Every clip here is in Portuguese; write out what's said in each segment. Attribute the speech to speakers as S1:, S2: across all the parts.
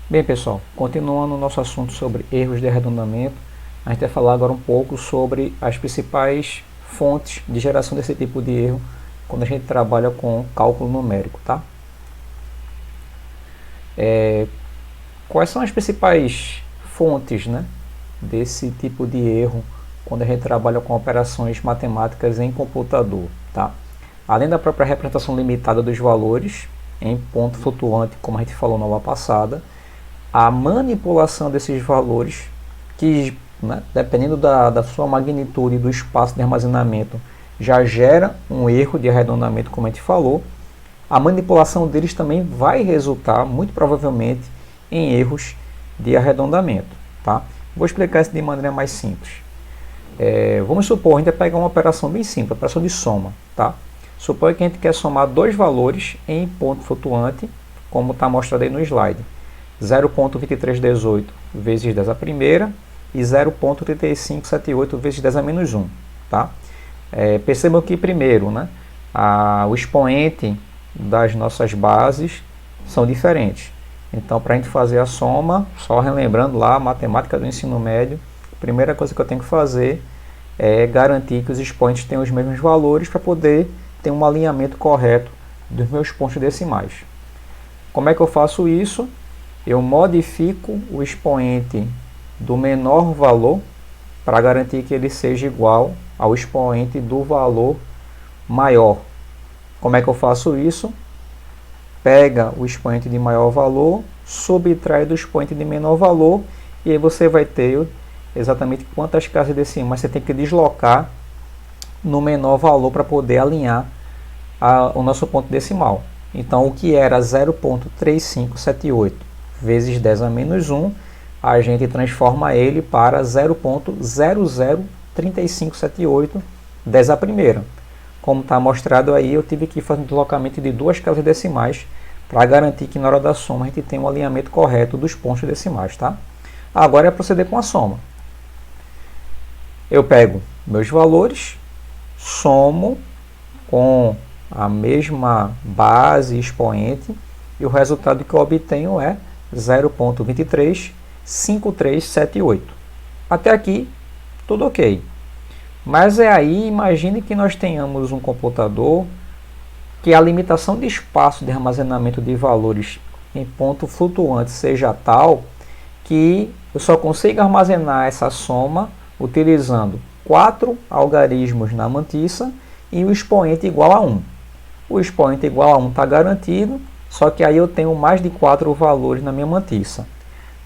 S1: Bem, pessoal, continuando o nosso assunto sobre erros de arredondamento, a gente vai falar agora um pouco sobre as principais fontes de geração desse tipo de erro quando a gente trabalha com cálculo numérico, tá? Quais são as principais fontes, né, desse tipo de erro quando a gente trabalha com operações matemáticas em computador, tá? Além da própria representação limitada dos valores em ponto flutuante, como a gente falou na aula passada, a manipulação desses valores, que, né, dependendo da sua magnitude e do espaço de armazenamento, já gera um erro de arredondamento, como a gente falou. A manipulação deles também vai resultar, muito provavelmente, em erros de arredondamento. Tá? Vou explicar isso de maneira mais simples. Vamos supor, a gente vai pegar uma operação bem simples, operação de soma. Tá? Suponha que a gente quer somar dois valores em ponto flutuante, como está mostrado aí no slide. 0,2318 vezes 10 a primeira e 0,3578 vezes 10 a menos 1. Tá? Percebam que primeiro, né, o expoente das nossas bases são diferentes. Então, para a gente fazer a soma, só relembrando lá a matemática do ensino médio, a primeira coisa que eu tenho que fazer é garantir que os expoentes tenham os mesmos valores para poder ter um alinhamento correto dos meus pontos decimais. Como é que eu faço isso? Eu modifico o expoente do menor valor para garantir que ele seja igual ao expoente do valor maior. Como é que eu faço isso? Pega o expoente de maior valor, subtrai do expoente de menor valor, e aí você vai ter exatamente quantas casas decimais você tem que deslocar no menor valor para poder alinhar o nosso ponto decimal. Então, o que era 0,3578 vezes 10 a menos 1, a gente transforma ele para 0,003578 10 a primeira. Como está mostrado aí, eu tive que fazer um deslocamento de duas casas decimais para garantir que na hora da soma a gente tem um alinhamento correto dos pontos decimais. Tá? Agora é proceder com a soma. Eu pego meus valores, somo com a mesma base expoente e o resultado que eu obtenho é 0,235378. Até aqui, tudo ok. Mas aí, imagine que nós tenhamos um computador que a limitação de espaço de armazenamento de valores em ponto flutuante seja tal que eu só consigo armazenar essa soma utilizando 4 algarismos na mantissa e o expoente igual a 1. O expoente igual a 1 está garantido, só que aí eu tenho mais de 4 valores na minha mantissa.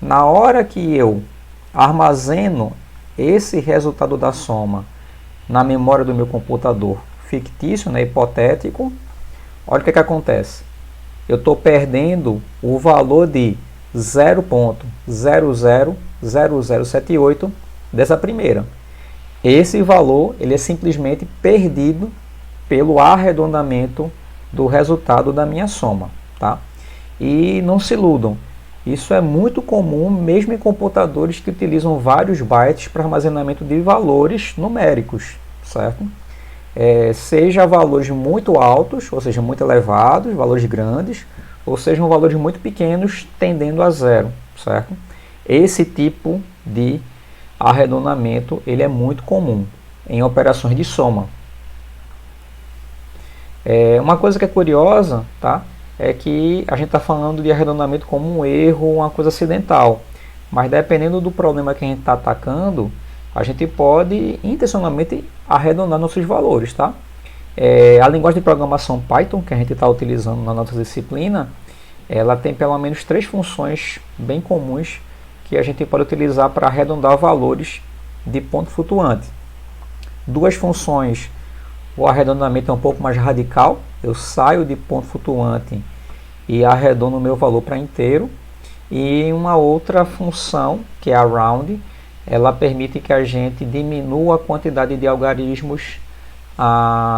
S1: Na hora que eu armazeno esse resultado da soma na memória do meu computador fictício, né, hipotético, olha o que acontece. Eu estou perdendo o valor de 0,000078 dessa primeira. Esse valor ele é simplesmente perdido pelo arredondamento do resultado da minha soma. Tá? E não se iludam, isso é muito comum mesmo em computadores que utilizam vários bytes para armazenamento de valores numéricos, certo? Seja valores muito altos, ou seja, muito elevados, valores grandes, ou sejam valores muito pequenos, tendendo a zero, certo? Esse tipo de arredondamento ele é muito comum em operações de soma. Uma coisa que é curiosa, tá? É que a gente está falando de arredondamento como um erro, uma coisa acidental. Mas dependendo do problema que a gente está atacando, a gente pode intencionalmente arredondar nossos valores. Tá? A linguagem de programação Python, que a gente está utilizando na nossa disciplina, ela tem pelo menos 3 funções bem comuns que a gente pode utilizar para arredondar valores de ponto flutuante. 2 funções, o arredondamento é um pouco mais radical, eu saio de ponto flutuante e arredondo o meu valor para inteiro. E uma outra função, que é a round, ela permite que a gente diminua a quantidade de algarismos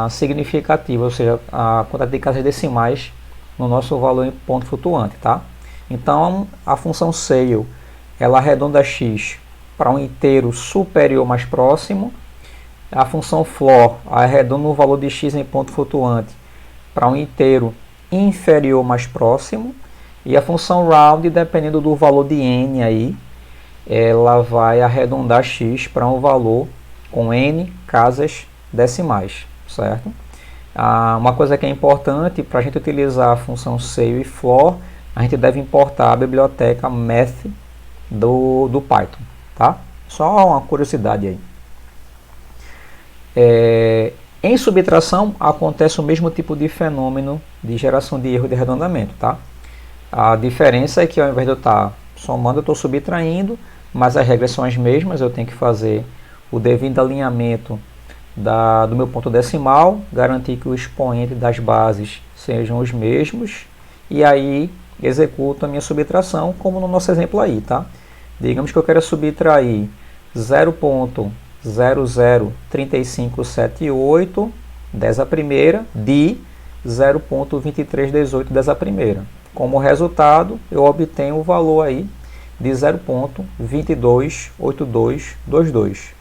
S1: significativa, ou seja, a quantidade de casas decimais no nosso valor em ponto flutuante. Tá? Então, a função scale, ela arredonda x para um inteiro superior mais próximo. A função floor arredonda o valor de x em ponto flutuante para um inteiro inferior mais próximo. E a função round, dependendo do valor de n aí, ela vai arredondar x para um valor com n casas decimais, certo? Uma coisa que é importante, para a gente utilizar a função sale e floor, a gente deve importar a biblioteca math do Python, tá? Só uma curiosidade aí. Em subtração acontece o mesmo tipo de fenômeno de geração de erro de arredondamento, tá? A diferença é que ao invés de eu estar somando, eu estou subtraindo, mas as regras são as mesmas, eu tenho que fazer o devido alinhamento do meu ponto decimal, garantir que o expoente das bases sejam os mesmos, e aí executo a minha subtração, como no nosso exemplo aí, tá? Digamos que eu quero subtrair 0.003578 dessa primeira de 0.2318 dessa primeira. Como resultado, eu obtenho o valor aí de 0.228222.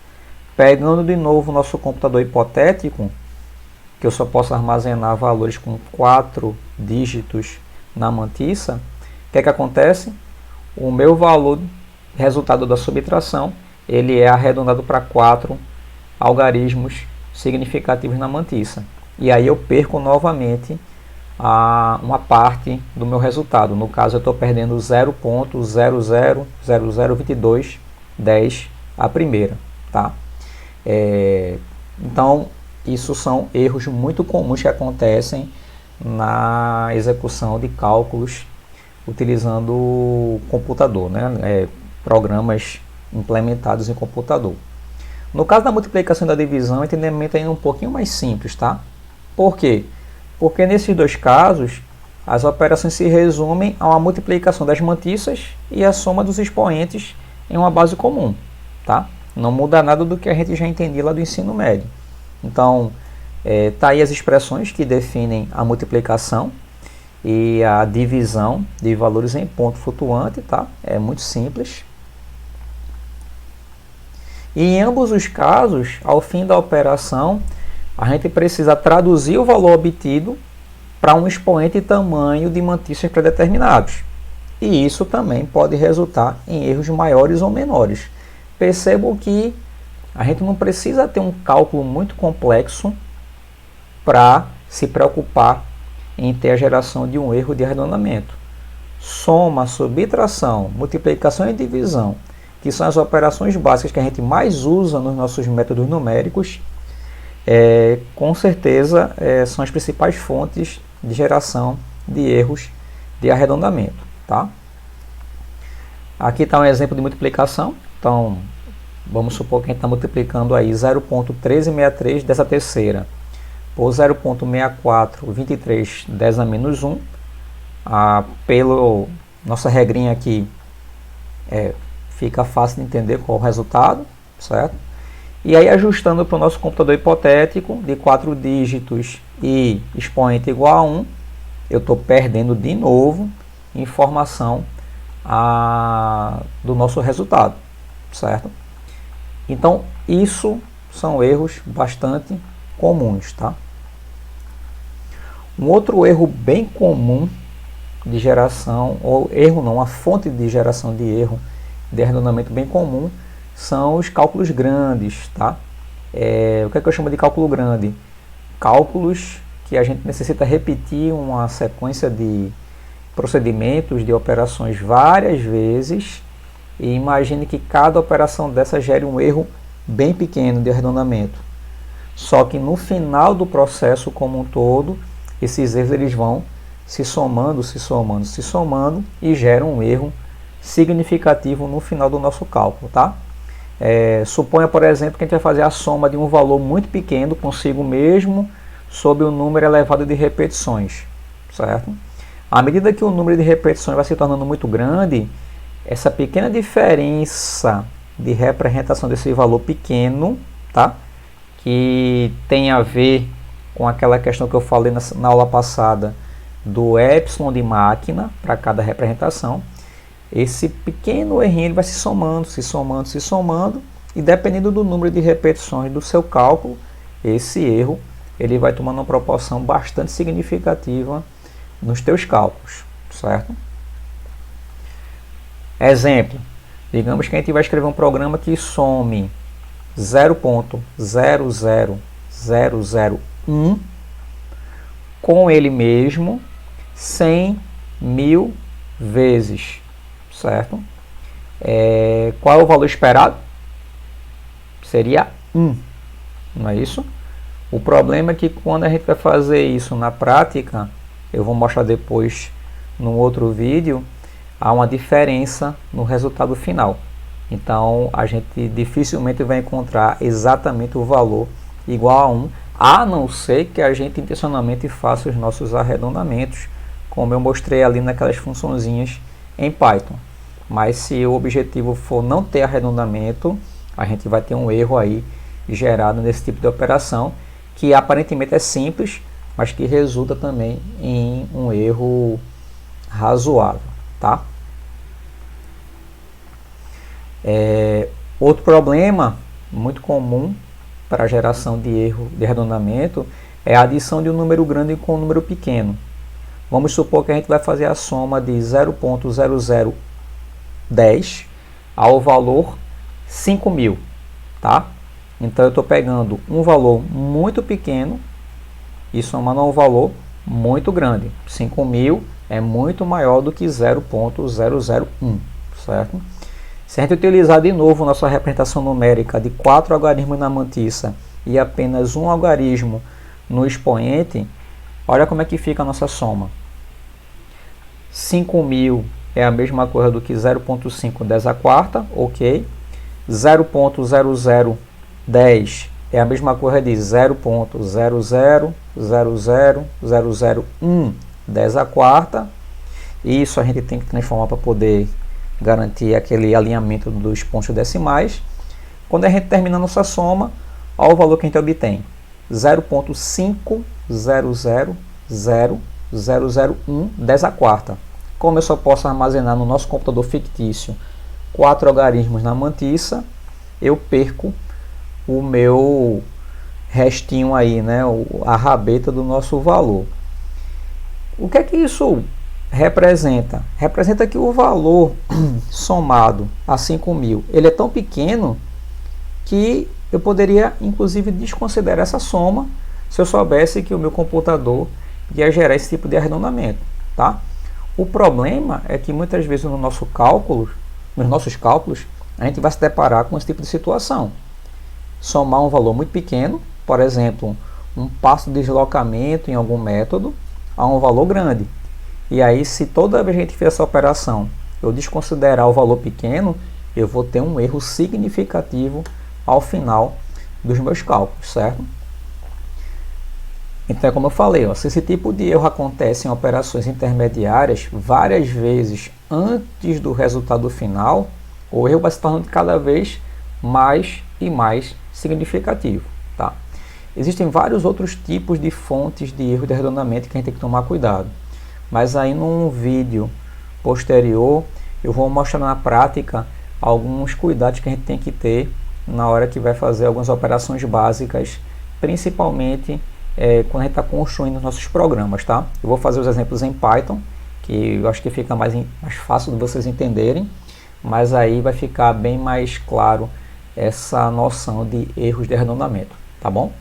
S1: Pegando de novo o nosso computador hipotético, que eu só posso armazenar valores com 4 dígitos na mantiça, o que é que acontece? O meu valor, resultado da subtração, ele é arredondado para 4 algarismos significativos na mantiça. E aí eu perco novamente uma parte do meu resultado. No caso, eu estou perdendo 0.00002210 a primeira, tá? Então, isso são erros muito comuns que acontecem na execução de cálculos utilizando o computador, né? Programas implementados em computador. No caso da multiplicação e da divisão, o entendimento é ainda um pouquinho mais simples, tá? Por quê? Porque nesses dois casos, as operações se resumem a uma multiplicação das mantiças e a soma dos expoentes em uma base comum, tá? Não muda nada do que a gente já entendia lá do ensino médio. Então, tá aí as expressões que definem a multiplicação e a divisão de valores em ponto flutuante, tá? É muito simples. E em ambos os casos, ao fim da operação, a gente precisa traduzir o valor obtido para um expoente e tamanho de mantiças predeterminados. E isso também pode resultar em erros maiores ou menores. Percebam que a gente não precisa ter um cálculo muito complexo para se preocupar em ter a geração de um erro de arredondamento. Soma, subtração, multiplicação e divisão, que são as operações básicas que a gente mais usa nos nossos métodos numéricos, com certeza são as principais fontes de geração de erros de arredondamento, tá? Aqui está um exemplo de multiplicação. Então, vamos supor que a gente está multiplicando aí 0.1363 dessa terceira por 0.6423 10 a menos 1. Pela nossa regrinha aqui, fica fácil de entender qual é o resultado, certo? E aí, ajustando para o nosso computador hipotético de 4 dígitos e expoente igual a 1, eu estou perdendo de novo informação do nosso resultado, certo? Então, isso são erros bastante comuns, tá? Um outro erro bem comum de geração, ou erro não, uma fonte de geração de erro de arredondamento bem comum, são os cálculos grandes, tá? O que é que eu chamo de cálculo grande? Cálculos que a gente necessita repetir uma sequência de procedimentos, de operações várias vezes, e imagine que cada operação dessa gere um erro bem pequeno de arredondamento. Só que no final do processo como um todo, esses erros eles vão se somando e geram um erro significativo no final do nosso cálculo, tá? Suponha, por exemplo, que a gente vai fazer a soma de um valor muito pequeno consigo mesmo sobre um número elevado de repetições, certo? À medida que o número de repetições vai se tornando muito grande, essa pequena diferença de representação desse valor pequeno, tá? Que tem a ver com aquela questão que eu falei na aula passada do epsilon de máquina para cada representação, esse pequeno errinho ele vai se somando, e dependendo do número de repetições do seu cálculo, esse erro ele vai tomando uma proporção bastante significativa nos teus cálculos, certo? Exemplo, digamos que a gente vai escrever um programa que some 0.00001 com ele mesmo 100.000 vezes, certo? Qual é o valor esperado? Seria 1, não é isso? O problema é que quando a gente vai fazer isso na prática, eu vou mostrar depois num outro vídeo, há uma diferença no resultado final. Então a gente dificilmente vai encontrar exatamente o valor igual a 1, a não ser que a gente intencionalmente faça os nossos arredondamentos, como eu mostrei ali naquelas funçõezinhas em Python. Mas se o objetivo for não ter arredondamento, a gente vai ter um erro aí gerado nesse tipo de operação, que aparentemente é simples, mas que resulta também em um erro razoável, tá? Outro problema muito comum para a geração de erro de arredondamento é a adição de um número grande com um número pequeno. Vamos supor que a gente vai fazer a soma de 0.0010 ao valor 5.000, tá? Então eu estou pegando um valor muito pequeno e somando a um valor muito grande. 5.000 é muito maior do que 0.001, certo? Se a gente utilizar de novo nossa representação numérica de 4 algarismos na mantissa e apenas um algarismo no expoente, olha como é que fica a nossa soma. 5.000 é a mesma coisa do que 0.5 10 a quarta, ok. 0.0010 é a mesma coisa de 0.0000001 10 a quarta. Isso a gente tem que transformar para poder garantir aquele alinhamento dos pontos decimais. Quando a gente termina a nossa soma, olha o valor que a gente obtém. 0.50000001 10 a quarta. Como eu só posso armazenar no nosso computador fictício 4 algarismos na mantissa, eu perco o meu restinho aí, né, a rabeta do nosso valor. O que é que isso representa? Representa que o valor somado a 5.000, ele é tão pequeno que eu poderia inclusive desconsiderar essa soma se eu soubesse que o meu computador ia gerar esse tipo de arredondamento, tá? O problema é que muitas vezes nos nossos cálculos, a gente vai se deparar com esse tipo de situação. Somar um valor muito pequeno, por exemplo, um passo de deslocamento em algum método, a um valor grande. E aí, se toda vez que a gente fez essa operação eu desconsiderar o valor pequeno, eu vou ter um erro significativo ao final dos meus cálculos, certo? Então é como eu falei, ó, se esse tipo de erro acontece em operações intermediárias várias vezes antes do resultado final, o erro vai se tornando cada vez mais e mais significativo, tá? Existem vários outros tipos de fontes de erro de arredondamento que a gente tem que tomar cuidado, mas aí num vídeo posterior eu vou mostrar na prática alguns cuidados que a gente tem que ter na hora que vai fazer algumas operações básicas, principalmente quando a gente está construindo os nossos programas, tá? Eu vou fazer os exemplos em Python, que eu acho que fica mais fácil de vocês entenderem, mas aí vai ficar bem mais claro essa noção de erros de arredondamento, tá bom?